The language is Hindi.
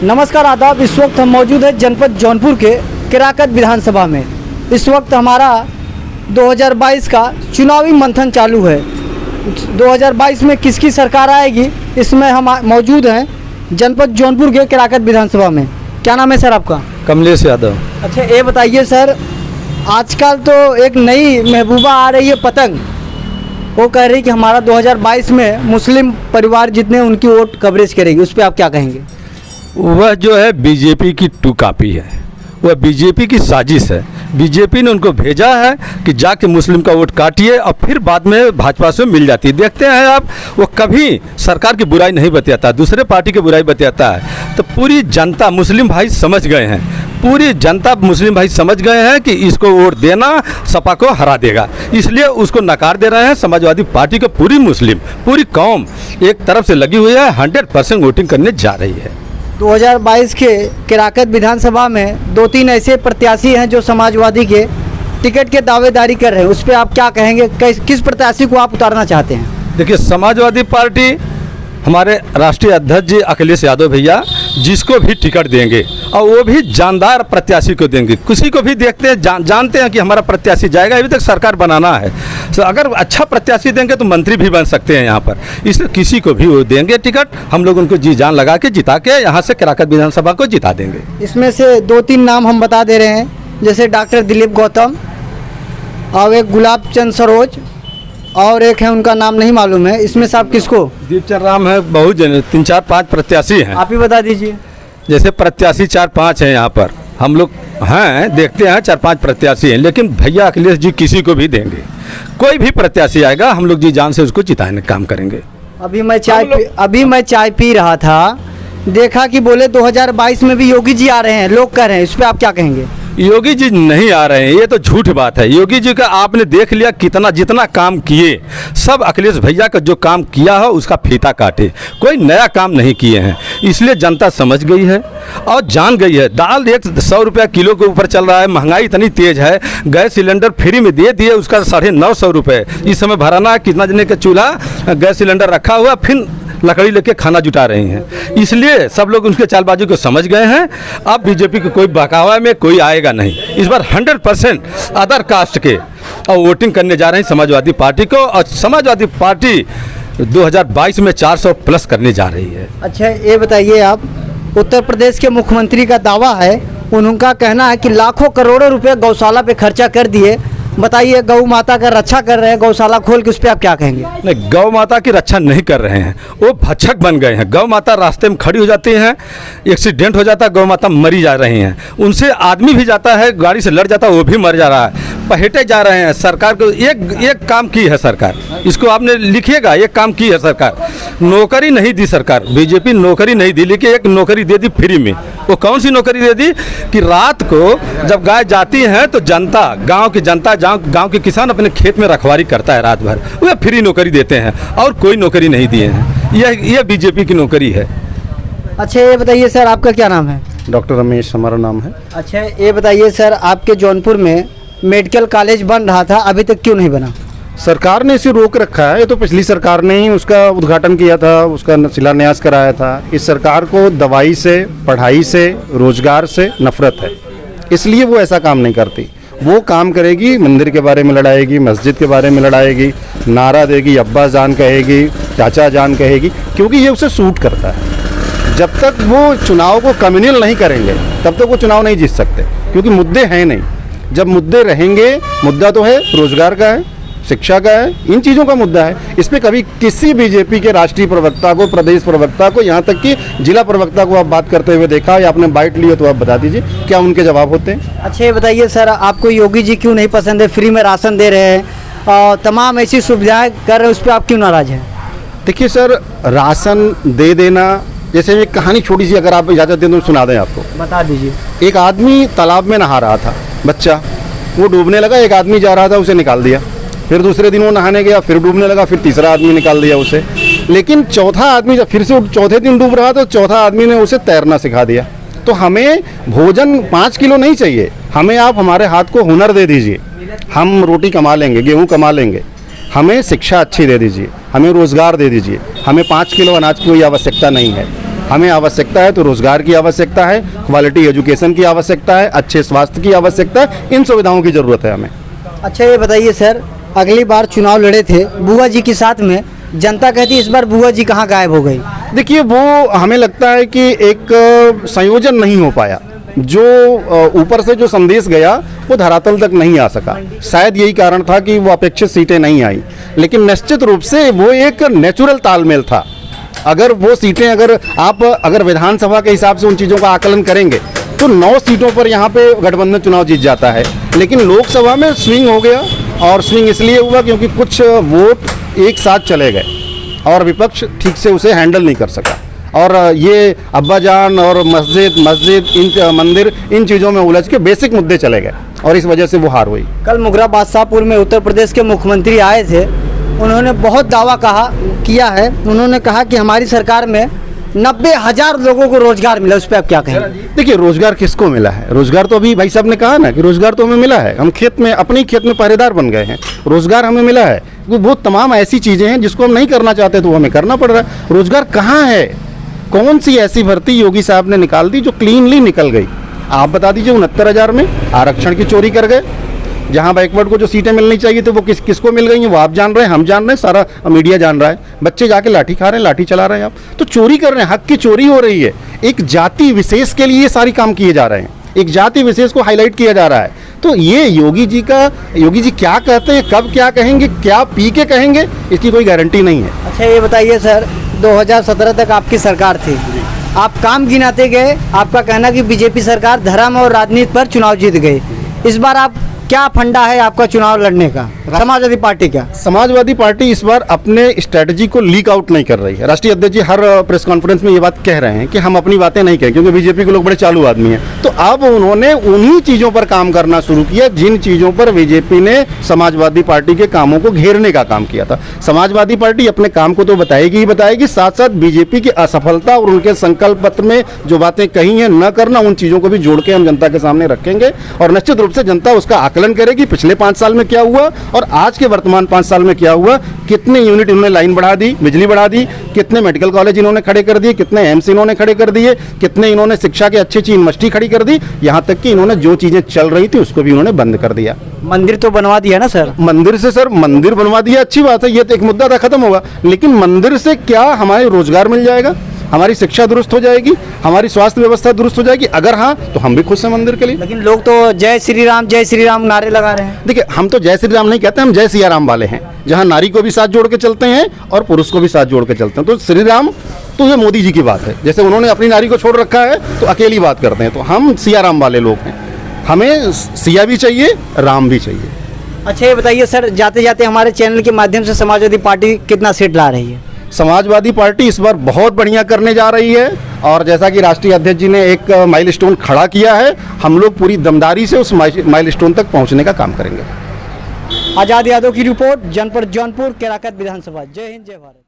नमस्कार आदाब। इस वक्त हम मौजूद हैं जनपद जौनपुर के केराकत विधानसभा में। इस वक्त हमारा 2022 का चुनावी मंथन चालू है। 2022 में किसकी सरकार आएगी, इसमें हम मौजूद हैं जनपद जौनपुर के केराकत विधानसभा में। क्या नाम है सर आपका? कमलेश यादव। अच्छा, ये बताइए सर, आजकल तो एक नई महबूबा आ रही है पतंग, वो कह रही कि हमारा 2022 में मुस्लिम परिवार जितने उनकी वोट कवरेज करेगी, उस पर आप क्या कहेंगे? वह जो है बीजेपी की टू कॉपी है, वह बीजेपी की साजिश है। बीजेपी ने उनको भेजा है कि जाके मुस्लिम का वोट काटिए और फिर बाद में भाजपा से मिल जाती है। देखते हैं आप, वो कभी सरकार की बुराई नहीं बतियाता, दूसरे पार्टी की बुराई बतियाता है। तो पूरी जनता मुस्लिम भाई समझ गए हैं, पूरी जनता मुस्लिम भाई समझ गए हैं कि इसको वोट देना सपा को हरा देगा, इसलिए उसको नकार दे रहे हैं। समाजवादी पार्टी को पूरी मुस्लिम, पूरी कौम एक तरफ से लगी हुई है, 100% वोटिंग करने जा रही है। 2022 के केराकत विधानसभा में 2-3 ऐसे प्रत्याशी हैं जो समाजवादी के टिकट के दावेदारी कर रहे हैं, उस पर आप क्या कहेंगे? किस प्रत्याशी को आप उतारना चाहते हैं? देखिए, समाजवादी पार्टी हमारे राष्ट्रीय अध्यक्ष जी अखिलेश यादव भैया जिसको भी टिकट देंगे और वो भी जानदार प्रत्याशी को देंगे। किसी को भी देखते हैं, जानते हैं कि हमारा प्रत्याशी जाएगा, अभी तक सरकार बनाना है। तो अगर अच्छा प्रत्याशी देंगे तो मंत्री भी बन सकते हैं यहाँ पर, इसलिए किसी को भी वो देंगे टिकट, हम लोग उनको जी जान लगा के जिता के यहाँ से केराकत विधानसभा को जिता देंगे। इसमें से 2-3 नाम हम बता दे रहे हैं, जैसे डॉक्टर दिलीप गौतम और एक गुलाब चंद सरोज और एक है, उनका नाम नहीं मालूम है। इसमें से आप किसको? दीपचंद राम है, बहुत 3-4-5 प्रत्याशी हैं। आप ही बता दीजिए। जैसे प्रत्याशी 4-5 हैं यहाँ पर, हम लोग हैं देखते हैं 4-5 प्रत्याशी हैं, लेकिन भैया अखिलेश जी किसी को भी देंगे, कोई भी प्रत्याशी आएगा हम लोग जी जान से उसको जिताने का काम करेंगे। अभी मैं चाय पी रहा था, देखा कि बोले 2022 में भी योगी जी आ रहे हैं, लोग कह रहे हैं, इस पर आप क्या कहेंगे? योगी जी नहीं आ रहे हैं, ये तो झूठ बात है। योगी जी का आपने देख लिया कितना, जितना काम किए सब अखिलेश भैया का जो काम किया है उसका फीता काटे, कोई नया काम नहीं किए हैं। इसलिए जनता समझ गई है और जान गई है। दाल 100 रुपया किलो के ऊपर चल रहा है, महंगाई इतनी तेज है, गैस सिलेंडर फ्री में दे दिए, उसका 950 रुपये इस समय भराना है। कितना जने का चूल्हा गैस सिलेंडर रखा हुआ, फिर लकड़ी लेके खाना जुटा रही हैं। इसलिए सब लोग उनके चालबाजी को समझ गए हैं। अब बीजेपी को कोई बहकावा में कोई आएगा नहीं। इस बार 100% अदर कास्ट के और वोटिंग करने जा रहे हैं समाजवादी पार्टी को, और समाजवादी पार्टी 2022 में 400 प्लस करने जा रही है। अच्छा, ये बताइए आप, उत्तर प्रदेश के मुख्यमंत्री का दावा है, उनका कहना है कि लाखों करोड़ों रुपए गौशाला पे खर्चा कर दिए। बताइए, गौ माता का रक्षा कर रहे हैं गौशाला खोल के, उस पर आप क्या कहेंगे? नहीं, गौ माता की रक्षा नहीं कर रहे हैं, वो भक्षक बन गए हैं। गौ माता रास्ते में खड़ी हो जाती हैं, एक्सीडेंट हो जाता है, गौ माता मरी जा रही हैं। उनसे आदमी भी जाता है, गाड़ी से लड़ जाता है, वो भी मर जा रहा है, पहेटे जा रहे हैं। सरकार को एक काम की है सरकार, इसको आपने लिखिएगा, एक काम की है सरकार, नौकरी नहीं दी सरकार, बीजेपी नौकरी नहीं दी, लेकिन एक नौकरी दे दी फ्री में। वो कौन सी नौकरी दे दी कि रात को जब गाय जाती हैं तो जनता, गांव की जनता, गांव के किसान अपने खेत में रखवाली करता है रात भर, वह फ्री नौकरी देते हैं, और कोई नौकरी नहीं दिए हैं। यह बीजेपी की नौकरी है। अच्छा, ये बताइए सर, आपका क्या नाम है? डॉक्टर रमेश हमारा नाम है। अच्छा, ये बताइए सर, आपके जौनपुर में मेडिकल कॉलेज बन रहा था, अभी तक क्यों नहीं बना? सरकार ने इसे रोक रखा है। ये तो पिछली सरकार ने ही उसका उद्घाटन किया था, उसका शिलान्यास कराया था। इस सरकार को दवाई से, पढ़ाई से, रोजगार से नफरत है, इसलिए वो ऐसा काम नहीं करती। वो काम करेगी, मंदिर के बारे में लड़ाएगी, मस्जिद के बारे में लड़ाएगी, नारा देगी, अब्बा जान कहेगी, चाचा जान कहेगी, क्योंकि ये उसे सूट करता है। जब तक वो चुनाव को कम्युनल नहीं करेंगे तब तक वो चुनाव नहीं जीत सकते, क्योंकि मुद्दे हैं नहीं। जब मुद्दे रहेंगे, मुद्दा तो है रोजगार का है, शिक्षा का है, इन चीज़ों का मुद्दा है। इस पर कभी किसी बीजेपी के राष्ट्रीय प्रवक्ता को, प्रदेश प्रवक्ता को, यहाँ तक कि जिला प्रवक्ता को आप बात करते हुए देखा या आपने बाइट ली हो तो आप बता दीजिए क्या उनके जवाब होते हैं? अच्छा, ये बताइए सर, आपको योगी जी क्यों नहीं पसंद है? फ्री में राशन दे रहे हैं और तमाम ऐसी सुविधाएं कर रहे हैं, उस पर आप क्यों नाराज हैं? देखिए सर, राशन दे देना, जैसे एक कहानी छोटी सी अगर आप इजाज़त दें तो सुना दें आपको। बता दीजिए। एक आदमी तालाब में नहा रहा था, बच्चा, वो डूबने लगा, एक आदमी जा रहा था, उसे निकाल दिया। फिर दूसरे दिन वो नहाने गया, फिर डूबने लगा, फिर तीसरा आदमी निकाल दिया उसे। लेकिन चौथा आदमी जब फिर से चौथे दिन डूब रहा तो चौथा आदमी ने उसे तैरना सिखा दिया। तो हमें भोजन 5 किलो नहीं चाहिए, हमें आप हमारे हाथ को हुनर दे दीजिए, हम रोटी कमा लेंगे, गेहूँ कमा लेंगे। हमें शिक्षा अच्छी दे दीजिए, हमें रोज़गार दे दीजिए, हमें 5 किलो अनाज की कोई आवश्यकता नहीं है। हमें आवश्यकता है तो रोजगार की आवश्यकता है, क्वालिटी एजुकेशन की आवश्यकता है, अच्छे स्वास्थ्य की आवश्यकता है, इन सुविधाओं की ज़रूरत है हमें। अच्छा ये बताइए सर, अगली बार चुनाव लड़े थे बुआ जी के साथ में, जनता कहती इस बार बुआ जी कहाँ गायब हो गई? देखिए, वो हमें लगता है कि एक संयोजन नहीं हो पाया, जो ऊपर से जो संदेश गया वो धरातल तक नहीं आ सका। शायद यही कारण था कि वो अपेक्षित सीटें नहीं आई, लेकिन निश्चित रूप से वो एक नेचुरल तालमेल था। अगर वो सीटें अगर विधानसभा के हिसाब से उन चीज़ों का आकलन करेंगे तो 9 सीटों पर यहाँ पे गठबंधन चुनाव जीत जाता है, लेकिन लोकसभा में स्विंग हो गया। और स्विंग इसलिए हुआ क्योंकि कुछ वोट एक साथ चले गए और विपक्ष ठीक से उसे हैंडल नहीं कर सका, और ये अब्बाजान और मस्जिद मंदिर इन चीज़ों में उलझ के बेसिक मुद्दे चले गए और इस वजह से वो हार हुई। कल मुगरा बादशाहपुर में उत्तर प्रदेश के मुख्यमंत्री आए थे, उन्होंने बहुत दावा किया है। उन्होंने कहा कि हमारी सरकार में 90,000 लोगों को रोजगार मिला। उस पर आप क्या कहेंगे? देखिए, रोजगार किसको मिला है? रोजगार तो अभी भाई साहब ने कहा ना कि रोजगार तो हमें मिला है, हम अपने खेत में पहरेदार बन गए हैं, रोजगार हमें मिला है। वो तमाम ऐसी चीज़ें हैं जिसको हम नहीं करना चाहते तो वो हमें करना पड़ रहा है। रोजगार कहाँ है? कौन सी ऐसी भर्ती योगी साहब ने निकाल दी जो क्लीनली निकल गई? आप बता दीजिए। 69,000 में आरक्षण की चोरी कर गए, जहां बैकवर्ड को जो सीटें मिलनी चाहिए थी वो किसको मिल गई हैं वो आप जान रहे हैं, हम जान रहे हैं, सारा मीडिया जान रहा है। बच्चे जाके लाठी खा रहे हैं, लाठी चला रहे हैं, आप तो चोरी कर रहे हैं, हक की चोरी हो रही है। एक जाति विशेष के लिए ये सारी काम किए जा रहे हैं, एक जाति विशेष को हाईलाइट किया जा रहा है। तो ये योगी जी क्या कहते हैं, कब क्या कहेंगे, क्या पी के कहेंगे, इसकी कोई गारंटी नहीं है। अच्छा ये बताइए सर, 2017 तक आपकी सरकार थी, आप काम गिनाते गए, आपका कहना कि बीजेपी सरकार धर्म और राजनीति पर चुनाव जीत गई। इस बार आप क्या फंडा है आपका चुनाव लड़ने का? समाजवादी पार्टी का? समाजवादी पार्टी इस बार अपने स्ट्रेटजी को लीक आउट नहीं कर रही है। राष्ट्रीय अध्यक्ष जी हर प्रेस कॉन्फ्रेंस में ये बात कह रहे हैं कि हम अपनी बातें नहीं कहें, क्योंकि बीजेपी के लोग बड़े चालू आदमी हैं। तो अब उन्होंने उन्हीं चीज़ों पर काम करना शुरू किया जिन चीज़ों पर बीजेपी ने समाजवादी पार्टी के कामों को घेरने का काम किया था। समाजवादी पार्टी अपने काम को तो बताएगी ही बताएगी, साथ साथ बीजेपी की असफलता और उनके संकल्प पत्र में जो बातें कही हैं न करना, उन चीज़ों को भी जोड़ के हम जनता के सामने रखेंगे और निश्चित रूप से जनता उसका आकलन करेगी पिछले 5 साल में क्या हुआ और आज के वर्तमान 5 साल में क्या हुआ। कितने यूनिट इन्होंने लाइन बढ़ा दी, बिजली बढ़ा दी, कितने मेडिकल कॉलेज इन्होंने खड़े कर दिए, कितने एम्स इन्होंने खड़े कर दिए, कितने इन्होंने शिक्षा की अच्छी यूनिवर्सिटी खड़ी कर दी, यहाँ तक कि इन्होंने जो चीज़ें चल रही थी उसको भी उन्होंने बंद कर दिया। मंदिर तो बनवा दिया ना सर? मंदिर बनवा दिया, अच्छी बात है, ये तो एक मुद्दा था, खत्म होगा। लेकिन मंदिर से क्या हमारे रोजगार मिल जाएगा, हमारी शिक्षा दुरुस्त हो जाएगी, हमारी स्वास्थ्य व्यवस्था दुरुस्त हो जाएगी? अगर हाँ तो हम भी खुश हैं मंदिर के लिए। लेकिन लोग तो जय श्री राम नारे लगा रहे हैं। देखिए, हम तो जय श्री राम नहीं कहते, हम जय सिया राम वाले हैं, जहाँ नारी को भी साथ जोड़ के चलते हैं और पुरुष को भी साथ जोड़ के चलते हैं। तो श्री राम तो ये मोदी जी की बात है, जैसे उन्होंने अपनी नारी को छोड़ रखा है तो अकेली बात करते हैं। तो हम सिया राम वाले लोग हैं, हमें सिया भी चाहिए, राम भी चाहिए। अच्छा ये बताइए सर, जाते जाते हमारे चैनल के माध्यम से समाजवादी पार्टी कितना सीट ला रही है? समाजवादी पार्टी इस बार बहुत बढ़िया करने जा रही है और जैसा कि राष्ट्रीय अध्यक्ष जी ने एक माइलस्टोन खड़ा किया है, हम लोग पूरी दमदारी से उस माइलस्टोन तक पहुंचने का काम करेंगे। आजाद यादव की रिपोर्ट, जनपद जौनपुर, केराकत विधानसभा। जय हिंद, जय भारत।